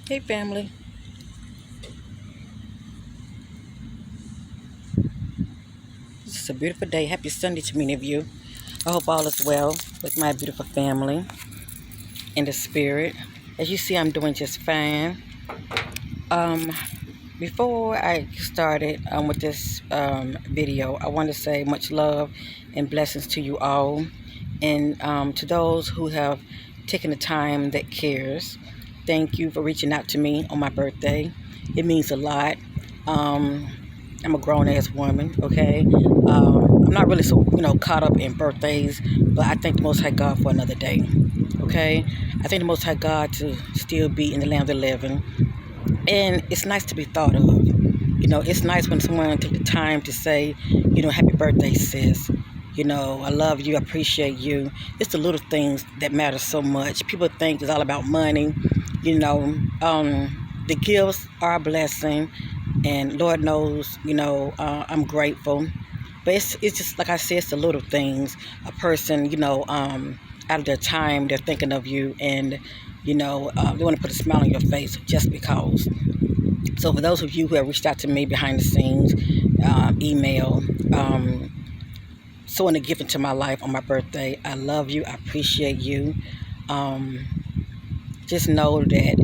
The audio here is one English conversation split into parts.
Hey family, this is a beautiful day. Happy Sunday to many of you. I hope all is well with my beautiful family in the spirit. As you see, I'm doing just fine. Um, Before I started with this video, I want to say much love and blessings to you all, and to those who have taken the time that cares. Thank you for reaching out to me on my birthday. It means a lot. Um, I'm a grown ass woman, okay? I'm not really so, caught up in birthdays, but I thank the Most High God for another day, okay? I thank the Most High God to still be in the land of the living. And it's nice to be thought of. It's nice when someone take the time to say, happy birthday, sis. I love you, I appreciate you. It's the little things that matter so much. People think it's all about money. The gifts are a blessing, and Lord knows, I'm grateful. But it's just like I said, it's the little things. A person, out of their time, they're thinking of you, and they want to put a smile on your face just because. So for those of you who have reached out to me behind the scenes, email, sowing a gift into my life on my birthday, I love you. I appreciate you. Um, just know that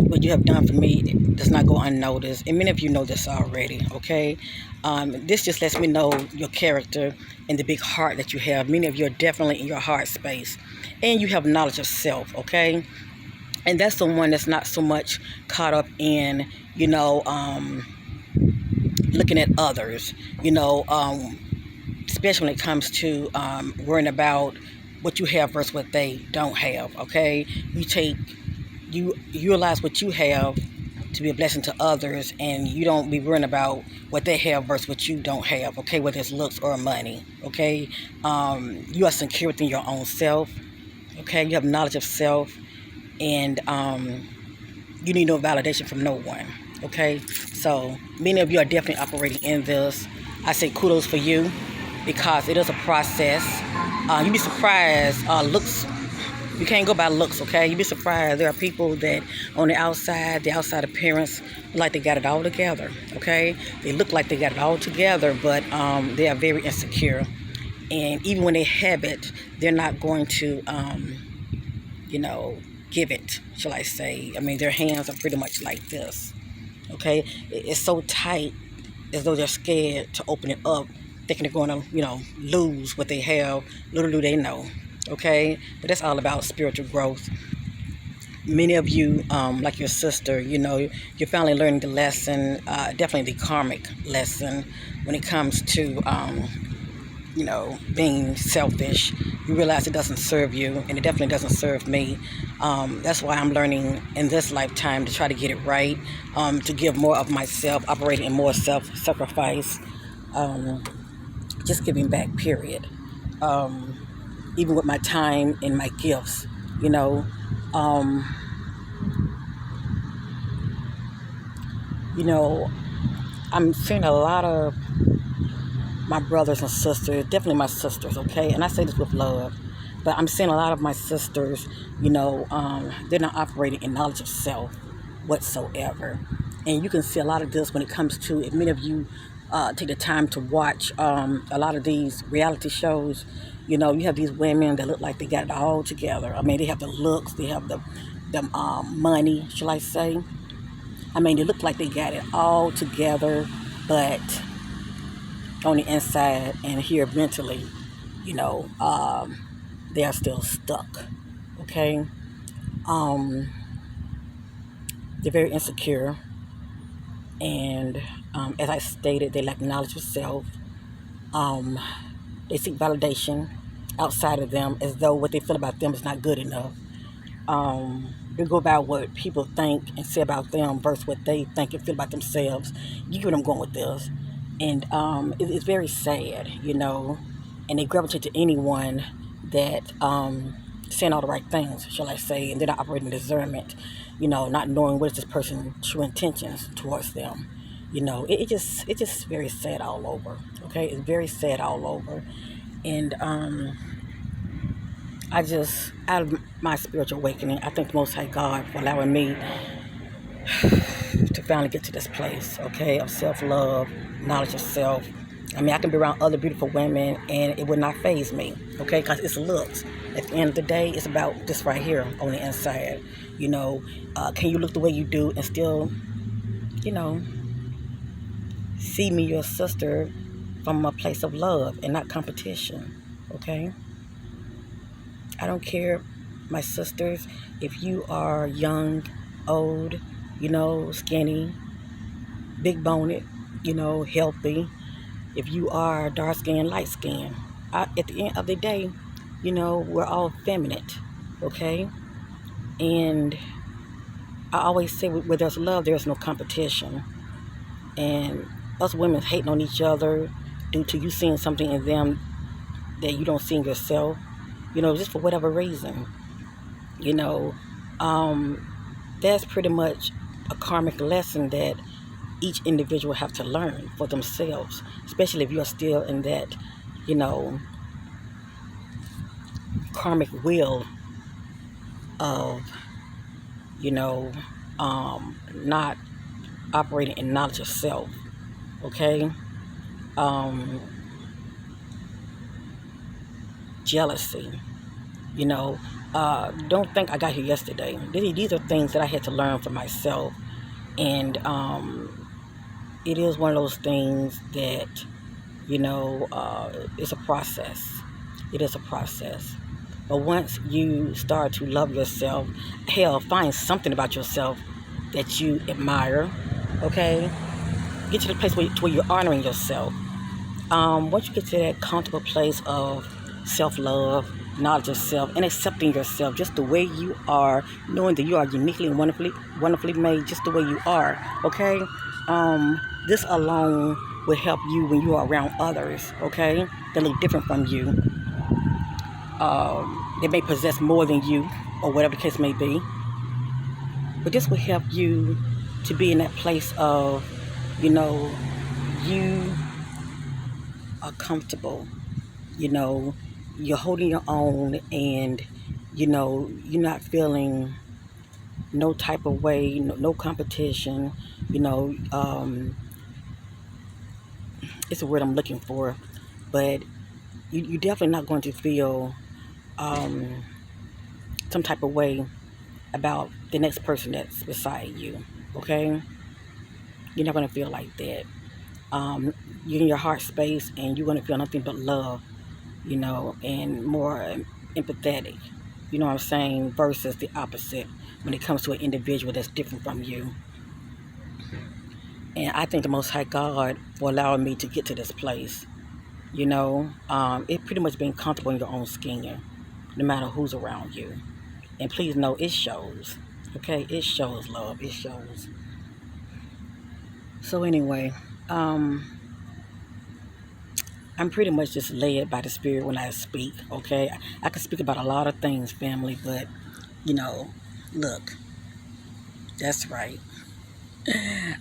what you have done for me does not go unnoticed. And many of you know this already, okay? This just lets me know your character and the big heart that you have. Many of you are definitely in your heart space. And you have knowledge of self, okay? And that's the one that's not so much caught up in, looking at others, especially when it comes to worrying about what you have versus what they don't have, okay? You realize what you have to be a blessing to others, and you don't be worrying about what they have versus what you don't have, okay? Whether it's looks or money, okay? You are secure within your own self, okay? You have knowledge of self, and you need no validation from no one, okay? So many of you are definitely operating in this. I say kudos for you, because it is a process. You'd be surprised. Looks, you can't go by looks, okay? You'd be surprised. There are people that on the outside appearance, like they got it all together, okay? They look like they got it all together, but they are very insecure. And even when they have it, they're not going to, you know, give it, shall I say. I mean, their hands are pretty much like this, okay? It's so tight, as though they're scared to open it up, thinking they're going to, lose what they have. Little do they know, okay? But that's all about spiritual growth. Many of you, like your sister, you're finally learning the lesson, definitely the karmic lesson when it comes to, being selfish. You realize it doesn't serve you, and it definitely doesn't serve me. That's why I'm learning in this lifetime to try to get it right, to give more of myself, operating in more self-sacrifice, just giving back, period. Even with my time and my gifts, you know. Um, I'm seeing a lot of my brothers and sisters, definitely my sisters, okay? And I say this with love, but I'm seeing a lot of my sisters, they're not operating in knowledge of self whatsoever. And you can see a lot of this when it comes to, if many of you take the time to watch a lot of these reality shows, you have these women that look like they got it all together. I mean, they have the looks, they have the money, shall I say. I mean, they look like they got it all together, but on the inside and here mentally, you know, um, they are still stuck. Okay, um, they're very insecure, and as I stated, they lack knowledge of self. Um, they seek validation outside of them, as though what they feel about them is not good enough. They go about what people think and say about them versus what they think and feel about themselves. You get what I'm going with this. And it's very sad, and they gravitate to anyone that saying all the right things, shall I say, and they're not operating discernment, not knowing what is this person's true intentions towards them. It's just very sad all over. Okay, it's very sad all over, and out of my spiritual awakening, I thank the Most High God for allowing me to finally get to this place, okay, of self-love, knowledge of self. I mean, I can be around other beautiful women and it would not faze me, okay, because it's looks. At the end of the day, it's about this right here on the inside. Can you look the way you do and still, you know, see me, your sister, from a place of love and not competition, okay? I don't care, my sisters, if you are young, old, skinny, big boned, healthy. If you are dark skinned, light skinned, at the end of the day, we're all feminine, okay? And I always say, where there's love, there's no competition. And us women hating on each other due to you seeing something in them that you don't see in yourself, just for whatever reason, you know, that's pretty much a karmic lesson that each individual have to learn for themselves, especially if you're still in that, karmic wheel of, not operating in knowledge of self, okay? Jealousy, don't think I got here yesterday. These are things that I had to learn for myself, and it is one of those things that, it's a process. It is a process. But once you start to love yourself, hell, find something about yourself that you admire, okay? Get to the place where you're honoring yourself. Once you get to that comfortable place of self-love, knowledge of self, and accepting yourself just the way you are, knowing that you are uniquely and wonderfully made just the way you are, okay? This alone will help you when you are around others, okay? That look different from you. They may possess more than you, or whatever the case may be. But this will help you to be in that place of, you are comfortable, you're holding your own, and, you're not feeling no type of way, no competition, it's a word I'm looking for, but you're definitely not going to feel some type of way about the next person that's beside you, okay? You're not going to feel like that. You're in your heart space, and you're going to feel nothing but love, and more empathetic, you know what I'm saying, versus the opposite when it comes to an individual that's different from you. And I thank the Most High God for allowing me to get to this place, it pretty much being comfortable in your own skin, no matter who's around you. And please know, it shows, okay? It shows love, it shows. So anyway, I'm pretty much just led by the Spirit when I speak, okay? I can speak about a lot of things, family, but, look, that's right.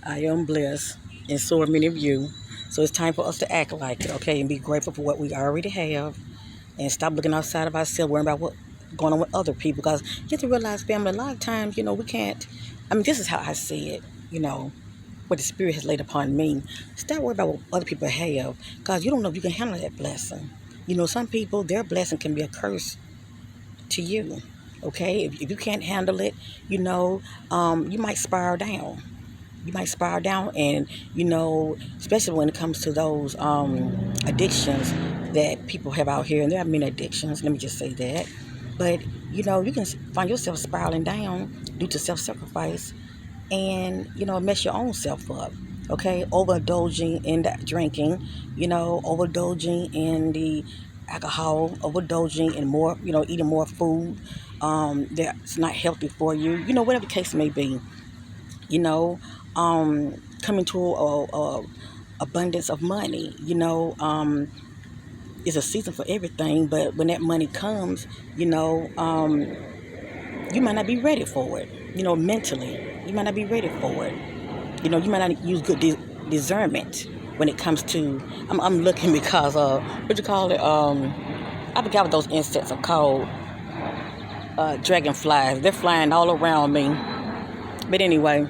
I am blessed, and so are many of you. So it's time for us to act like it, okay? And be grateful for what we already have, and stop looking outside of ourselves, worrying about what's going on with other people. Because you have to realize, family, a lot of times, we can't, this is how I see it, what the Spirit has laid upon me. Stop worrying about what other people have, because you don't know if you can handle that blessing. Some people, their blessing can be a curse to you, okay? If you can't handle it, you might spiral down. You might spiral down, and, especially when it comes to those addictions that people have out here, and there are many addictions, let me just say that. But, you can find yourself spiraling down due to self-sacrifice, and, mess your own self up, okay? Overindulging in that drinking, overindulging in the alcohol, overindulging in more, eating more food that's not healthy for you, whatever the case may be, coming to a abundance of money, it's a season for everything, but when that money comes, you might not be ready for it, mentally. You might not be ready for it. You might not use good discernment when it comes to, I'm looking because, what you call it, I forgot what those insects are called, dragonflies. They're flying all around me. But anyway,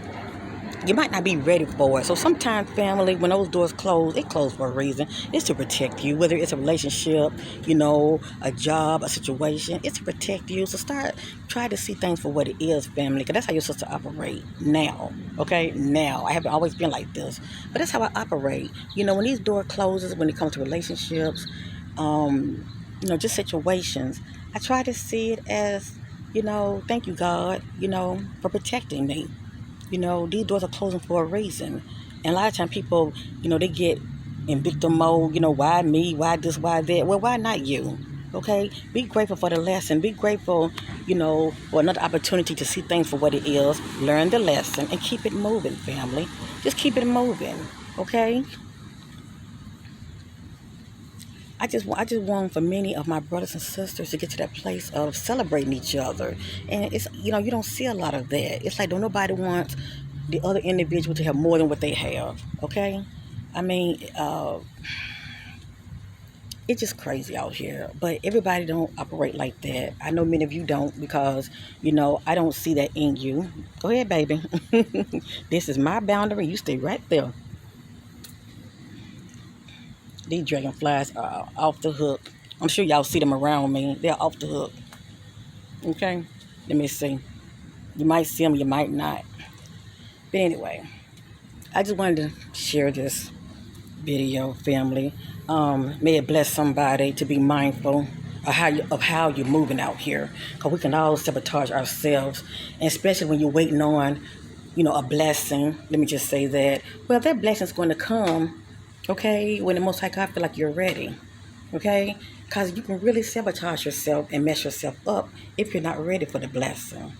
you might not be ready for it. So sometimes, family, when those doors close, it closed for a reason. It's to protect you, whether it's a relationship, a job, a situation. It's to protect you. So try to see things for what it is, family, because that's how your sister operate now. Okay, now I haven't always been like this, but that's how I operate. When these door closes, when it comes to relationships, just situations, I try to see it as, thank you, God, for protecting me. These doors are closing for a reason. And a lot of times people, they get in victim mode, why me, why this, why that? Well, why not you? Okay? Be grateful for the lesson. Be grateful, for another opportunity to see things for what it is. Learn the lesson and keep it moving, family. Just keep it moving. Okay? I just want for many of my brothers and sisters to get to that place of celebrating each other. And it's, you don't see a lot of that. It's like, don't nobody want the other individual to have more than what they have. Okay? I mean, it's just crazy out here. But everybody don't operate like that. I know many of you don't because, I don't see that in you. Go ahead, baby. This is my boundary. You stay right there. These dragonflies are off the hook. I'm sure y'all see them around me. They're off the hook. Okay? Let me see. You might see them, you might not. But anyway, I just wanted to share this video, family. May it bless somebody to be mindful of how you're moving out here. Because we can all sabotage ourselves. And especially when you're waiting on, a blessing. Let me just say that. Well, that blessing's going to come, okay, when the Most High God feel like you're ready. Okay? Because you can really sabotage yourself and mess yourself up if you're not ready for the blessing.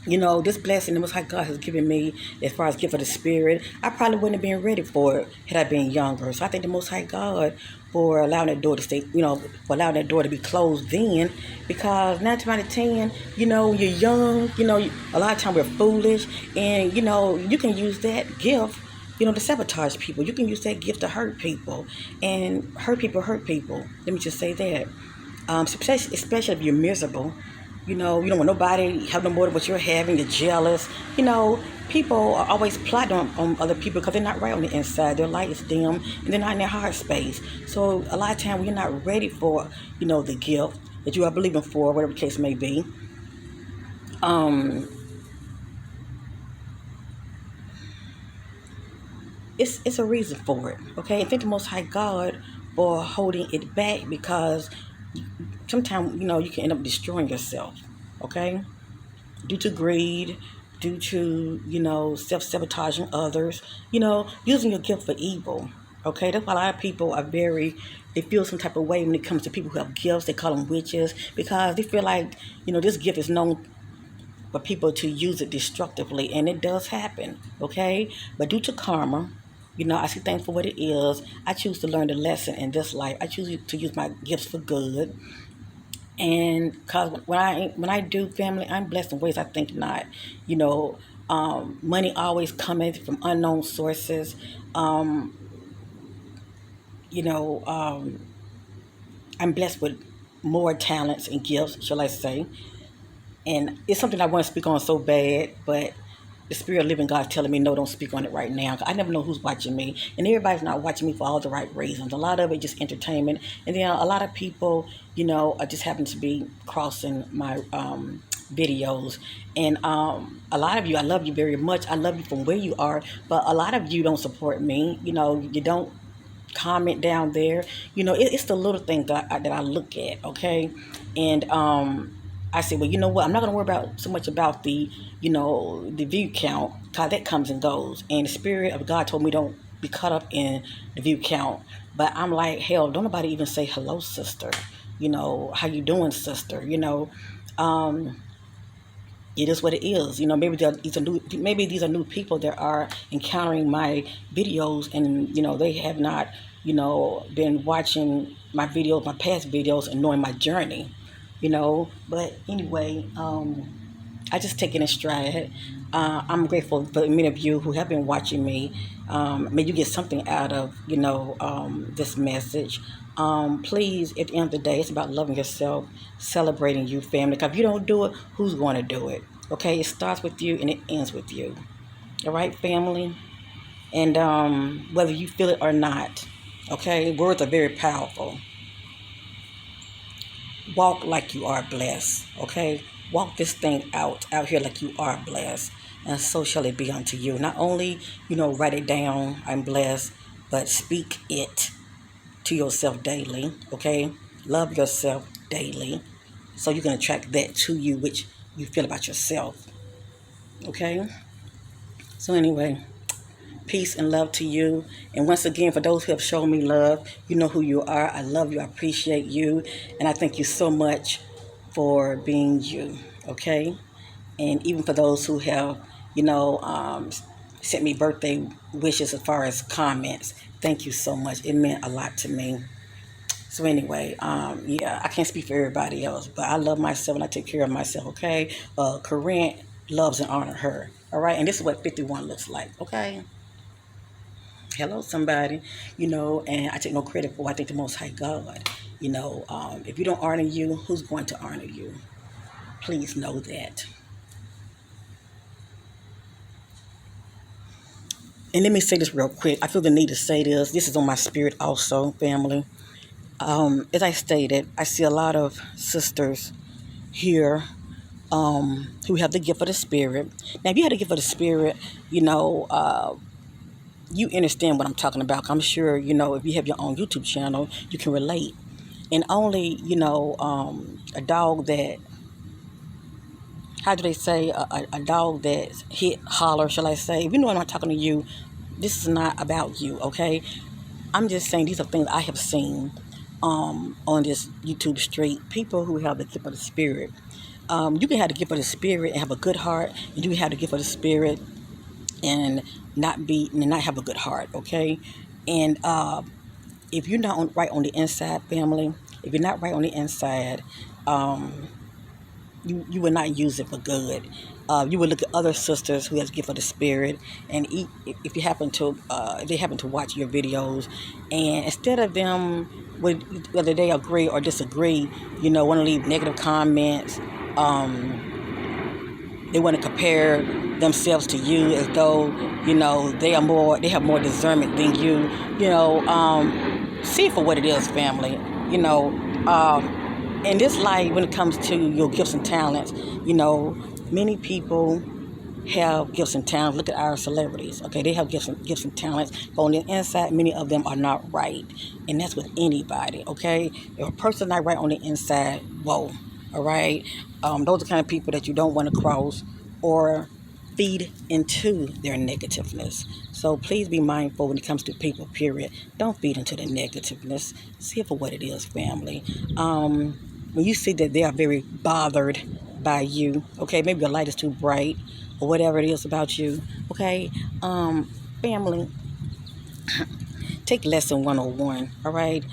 This blessing the Most High God has given me as far as gift of the Spirit, I probably wouldn't have been ready for it had I been younger. So I thank the Most High God for allowing that door to stay, for allowing that door to be closed then. Because 9 times out of 10, when you're young, a lot of times we're foolish. And, you can use that gift, to sabotage people. You can use that gift to hurt people. And hurt people hurt people. Let me just say that. Especially if you're miserable. You don't want nobody have no more than what you're having. You're jealous. People are always plotting on other people because they're not right on the inside. Their light is dim and they're not in their heart space. So a lot of times when you're not ready for, the gift that you are believing for, whatever the case may be, it's a reason for it. Okay, and thank the Most High God for holding it back because sometimes you can end up destroying yourself. Okay, due to greed, due to self-sabotaging others, using your gift for evil. Okay, that's why a lot of people are they feel some type of way when it comes to people who have gifts. They call them witches because they feel like this gift is known for people to use it destructively, and it does happen. Okay, but due to karma, I see things for what it is. I choose to learn the lesson in this life. I choose to use my gifts for good. And because when I do, family, I'm blessed in ways I think not. Money always coming from unknown sources. Um, I'm blessed with more talents and gifts, shall I say. And it's something I want to speak on so bad, but the Spirit of living God is telling me, no, don't speak on it right now. I never know who's watching me. And everybody's not watching me for all the right reasons. A lot of it just entertainment. And then a lot of people, I just happen to be crossing my videos. And a lot of you, I love you very much. I love you from where you are. But a lot of you don't support me. You don't comment down there. It's the little thing that I look at, okay? And I say, well, you know what? I'm not going to worry about so much about the view count, because that comes and goes. And the Spirit of God told me don't be caught up in the view count. But I'm like, hell, don't nobody even say hello, sister. How you doing, sister? It is what it is. Maybe these are new people that are encountering my videos, and they have not been watching my videos, my past videos, and knowing my journey. But anyway, I just take it in stride. I'm grateful for many of you who have been watching me. May you get something out of this message. Please, at the end of the day, it's about loving yourself, celebrating you, family. Because if you don't do it, who's going to do it? Okay, it starts with you and it ends with you. All right, family? And whether you feel it or not, okay, words are very powerful. Walk like you are blessed, okay? Walk this thing out here like you are blessed. And so shall it be unto you. Not only, write it down, I'm blessed, but speak it to yourself daily, okay? Love yourself daily so you can attract that to you, which you feel about yourself, okay? So anyway, peace and love to you. And once again, for those who have shown me love, you know who you are. I love you. I appreciate you. And I thank you so much for being you, okay? And even for those who have, sent me birthday wishes as far as comments, thank you so much. It meant a lot to me. So anyway, yeah, I can't speak for everybody else, but I love myself and I take care of myself, okay? Corinne loves and honor her, all right? And this is what 51 looks like, okay? Hello, somebody, and I take no credit for what I think the Most High God, if you don't honor you, who's going to honor you? Please know that. And let me say this real quick. I feel the need to say this. This is on my spirit also, family. As I stated, I see a lot of sisters here who have the gift of the Spirit. Now, if you have the gift of the Spirit, you understand what I'm talking about. I'm sure, if you have your own YouTube channel, you can relate. And only, a dog that, how do they say, a dog that hit, holler, shall I say. If you know I'm not talking to you, this is not about you, okay? I'm just saying these are things I have seen on this YouTube street. People who have the gift of the Spirit. You can have the gift of the Spirit and have a good heart. And you can have the gift of the Spirit and not have a good heart, okay? And if you're not right on the inside, family, if you're not right on the inside, you will not use it for good. You will look at other sisters who has gift of the Spirit, and if you happen to, if they happen to watch your videos, and instead of them, whether they agree or disagree, want to leave negative comments. They want to compare themselves to you as though, they have more discernment than you. See it for what it is, family. In this life, when it comes to your gifts and talents, many people have gifts and talents. Look at our celebrities, okay? They have gifts and talents, but on the inside, many of them are not right. And that's with anybody, okay? If a person's not right on the inside, whoa, all right? Those are the kind of people that you don't want to cross or feed into their negativeness. So please be mindful when it comes to people, period. Don't feed into the negativeness. See it for what it is, family. When you see that they are very bothered by you, okay, maybe your light is too bright or whatever it is about you, okay, family, take lesson 101, all right?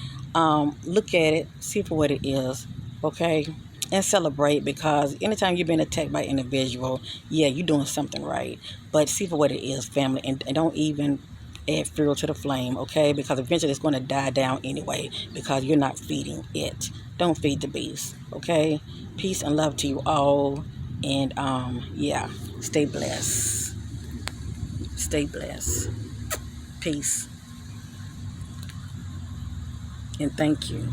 Look at it, see for what it is, okay? And celebrate, because anytime you're being attacked by an individual, yeah, you're doing something right. But see for what it is, family, and don't even add fuel to the flame, okay? Because eventually it's going to die down anyway, because you're not feeding it. Don't feed the beast, okay? Peace and love to you all. And, yeah, stay blessed. Stay blessed. Peace. And thank you.